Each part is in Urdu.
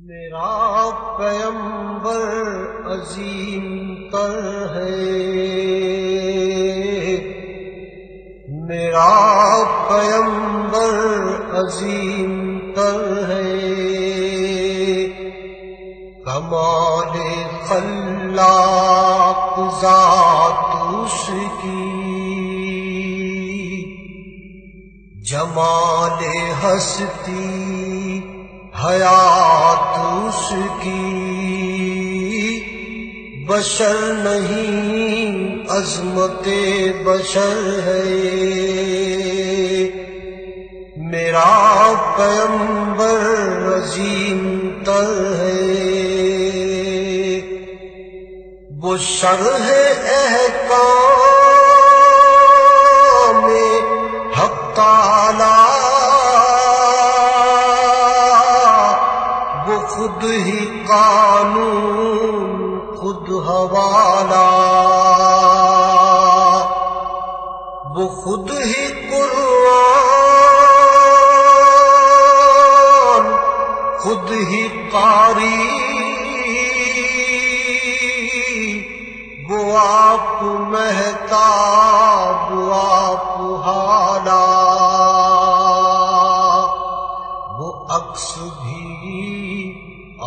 میرا پیمبر عظیم تر ہے، میرا پیمبر عظیم تر ہے، کمال خلاق ذات اس کی، جمال ہستی حیات اس کی، بشر نہیں عظمت بشر ہے، میرا پیمبر عظیم تر ہے، وہ شرح احکام حق تعالی، خود ہی قانون خود حوالہ، وہ خود ہی قرآن خود ہی قاری، وہ آپ مہتاب وہ آپ حالا، وہ عکس بھی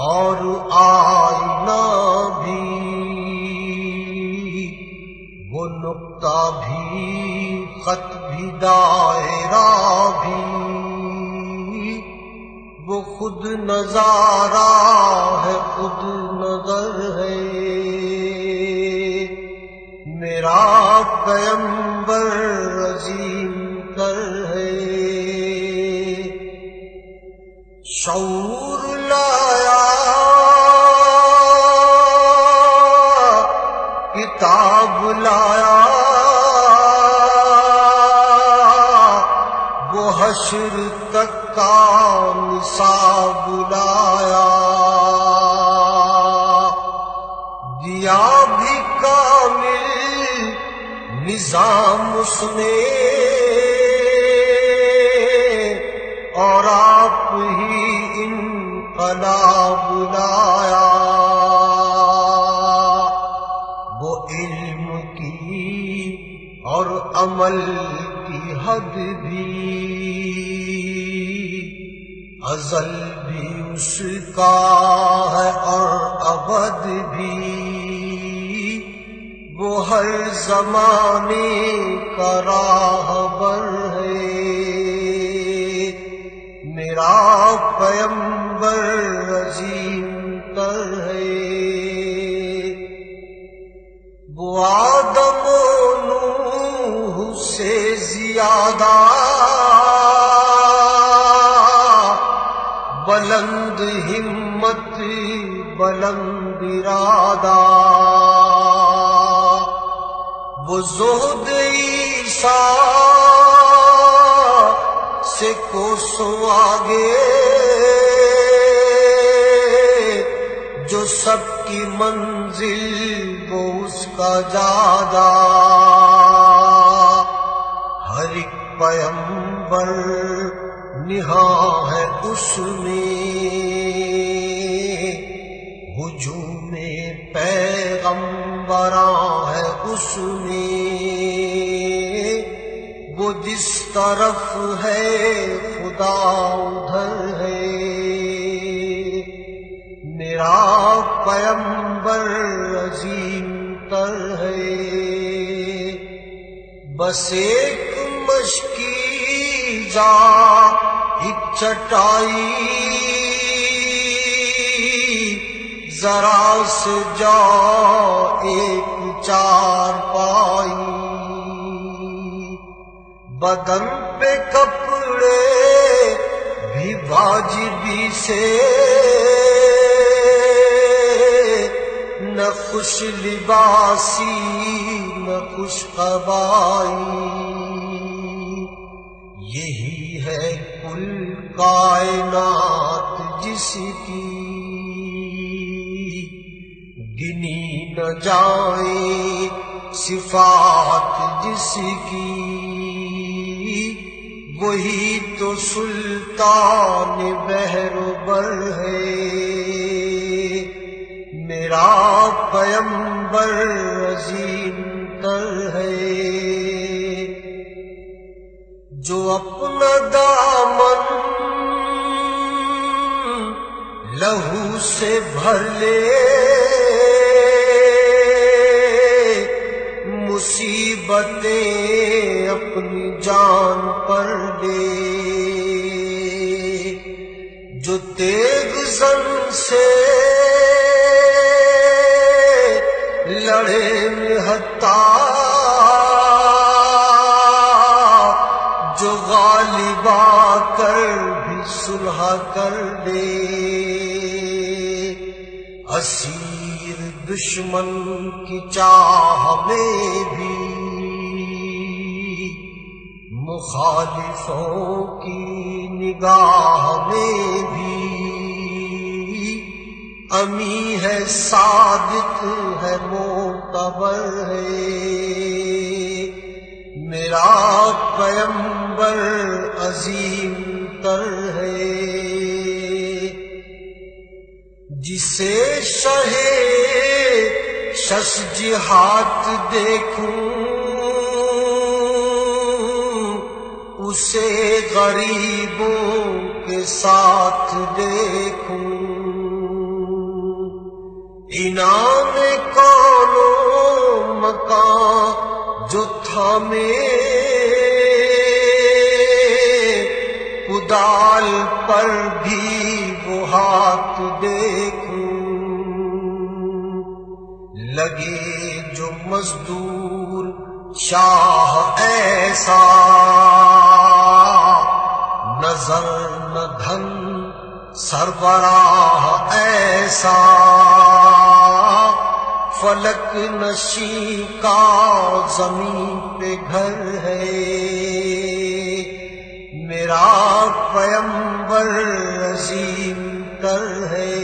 اور آئینہ بھی، وہ نقطہ بھی خط بھی دائرہ بھی، وہ خود نظارہ ہے خود نظر ہے، میرا پیمبر عظیم تر ہے، شعور لایا کتاب لایا، وہ حشر تک کا نصاب لایا، دیا بھی کامل نظام اس نے، اور آپ ہی انقلاب لایا، وہ علم کی اور عمل کی حد بھی، ازل بھی اس کا ہے اور ابد بھی، وہ ہر زمانے کا راہبر ہے، میرا پیمبر عظیم تر ہے، وہ آدم و نوح سے زیادہ بلند ہمت بلند ارادہ، وہ زہد عیسیٰ سے کوسوں آگے، جو سب کی منزل وہ اس کا جادہ، ہر ایک پیمبر نہاں ہے اس میں، ہجوم پیغمبراں ہے اس میں، وہ جس طرف ہے خدا ادھر ہے، میرا پیمبر عظیم تر ہے، بس ایک مشکی جا ایک چٹائی، ذرا سے جا ایک چار پائی، بدن پہ کپڑے بھی واجبی سے، نہ خوش لباسی نہ خوش قبائی، یہی ہے کل کائنات جس کی گنی نہ جائیں صفات جس کی، وہی تو سلطان بحر و بر ہے۔ میرا پیمبر عظیم تر ہے، جو اپنا دامن لہو سے بھر لے، مصیبتیں اپنی جان پر لے، جو تیغ زن سے لڑے نہتا، جو غالب آ کر بھی صلح کر دے، اسیر دشمن کی چاہ میں بھی، مخالفوں کی نگاہ میں بھی، امی ہے صادق ہے معتبر ہے، میرا پیمبر عظیم تر ہے، جسے شہ ششجہات دیکھوں، اسے غریبوں کے ساتھ دیکھوں، انعام کون و مکان جو تھامے، کدال پر بھی وہ ہاتھ دیکھوں، لگے جو مزدور شاہ ایسا، نظر نہ دھن سربراہ ایسا، فلک نشیں کا زمین پہ گھر ہے، میرا پیمبر عظیم تر ہے،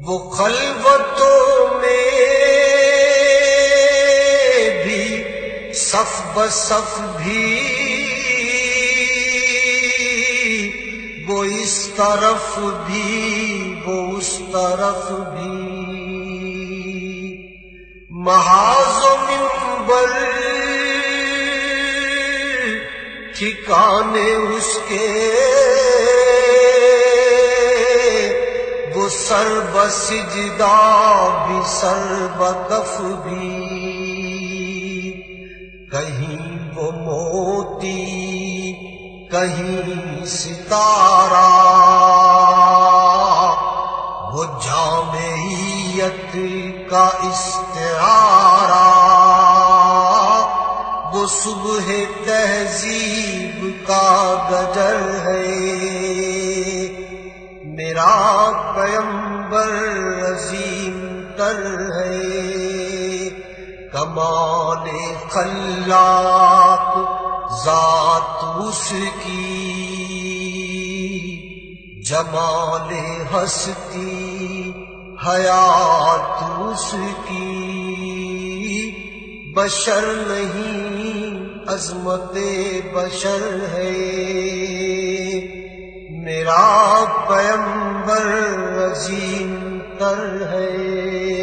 وہ خلوتوں میں بھی صف بصف بھی، وہ اس طرف بھی وہ اس طرف بھی، محاذ و منبر ٹھکانے اس کے، وہ سر بسجدہ بھی سر بکف بھی، کہیں وہ موتی کہیں ستارہ، وہ جامعیت کا استعارہ، وہ صبح تہذیب کا گجر ہے، میرا پیمبر عظیم تر ہے، کمال خلاق ذات اس کی، جمال ہستی حیات اس کی، بشر نہیں عظمت بشر ہے، میرا پیمبر عظیم تر ہے۔